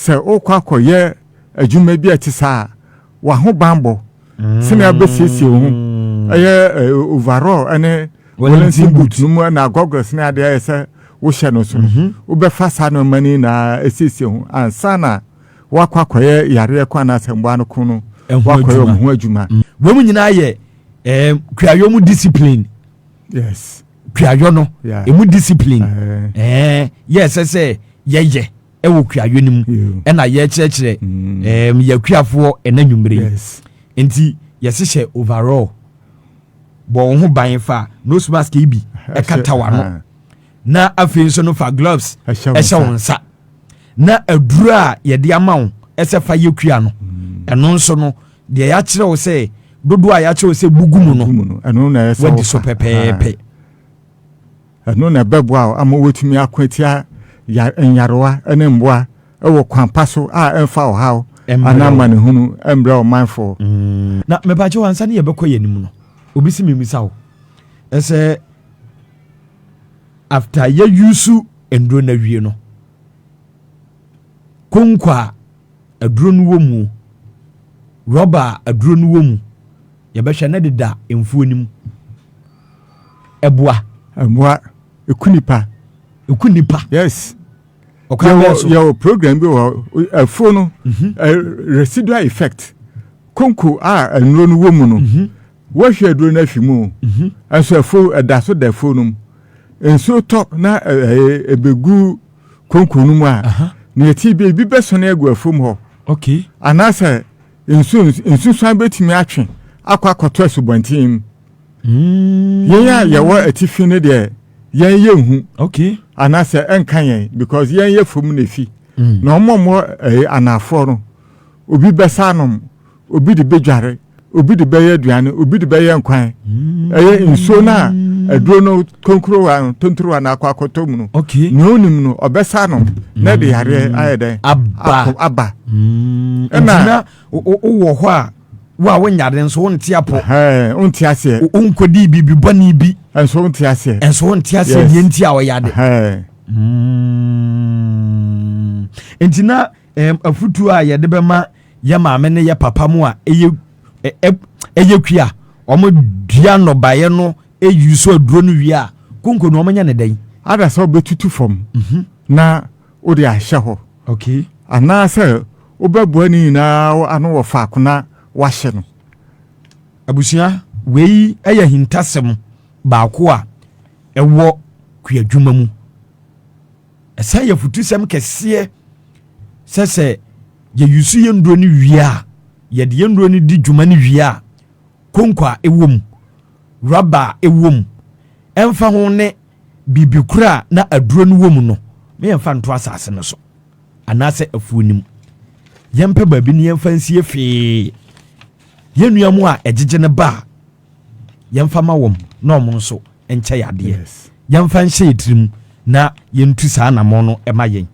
se okwakoye adwuma bi atisa wa ho bambo sene abesiesie ho eye overall ane Wellington boot no na goggles na ade se wo hye no so wo be fa sa no mani na esiesie ho ansana wakwakoye yare kwa na asembo an ko no wakwaye ho adwuma wo mu nyina ye kuayo mu discipline. Yes. Kuayo no emu discipline. Yes say ye ewo kuayo nimu na ye kyekire ya kuafo enanwumre. Yes. Enti yesehye overall bo ho ban fa nose mask ibi ekatawa no na afei so no fa gloves ehye wonsa na adura ye de amawo ese fa ye kua no eno nso no de ya kire wo se dodo a ya kire wo se bugumu no eno na yesa wadi so pepepe eno na bebo a amowetumi akwatia ya enyaroa ene mboa ewo kwampa so a emfa o hawo anama ne hunu embre o mindful na mebaje wansa ne yebekọ yanim no obi si memisa wo ese after ya yusu endro na wie no konkwa aduro no wo mu rubber aduro no wo mu yebehwe na deda emfuo nim eboa ekunipa yes your program be a phone residual effect konko enro no wo mu no wo hwe aduro na afimu aso afo adaso da phone enso top na ebegu konko no mu a na yeti bi beso na egu afom ho okay anase ensu so betimi atwe akwakoto asubontin yen ya wo atifi ne de yen yehu okay anase enkan yen because yen ye fom na fi na omomo anafo no obi besanom obi de bedware obi de beye aduane obi de beye nkwan enso na aduro no konkro wa tontro na akwakoto mu no okay no nim no obesanom na de yare ayede abba na wo ho a wa wonyade nso wonte apo wonte ase onkodi bibi bani bi enso wonte ase de nti a oyade entina afutu a yede bema ya maame ne ya papa mu a eye kua omo dua no baye no eyuso aduro no wi a konko no omanya ne dan ada so betutu fom na o de ahye ho okay ana se obabu ani na anu wo fa kona wahye no abusia wei eye hintasem baako a ewo kuadwuma mu esa ye futusem kese sese ye yusu ye nduro ni wi a ye de nduro ni di dwuma ni wi a konkwa ewom rubber ewom emfa ho ne bibikura na aduro no wom no me emfa nto asase no so anase afuonim yempe baabi ne yemfa nsie fe yenuamu a ejeje ne ba yemfa mawom na omo nso enche yade yemfa nhye etirim na yentu saa na mo no ema yen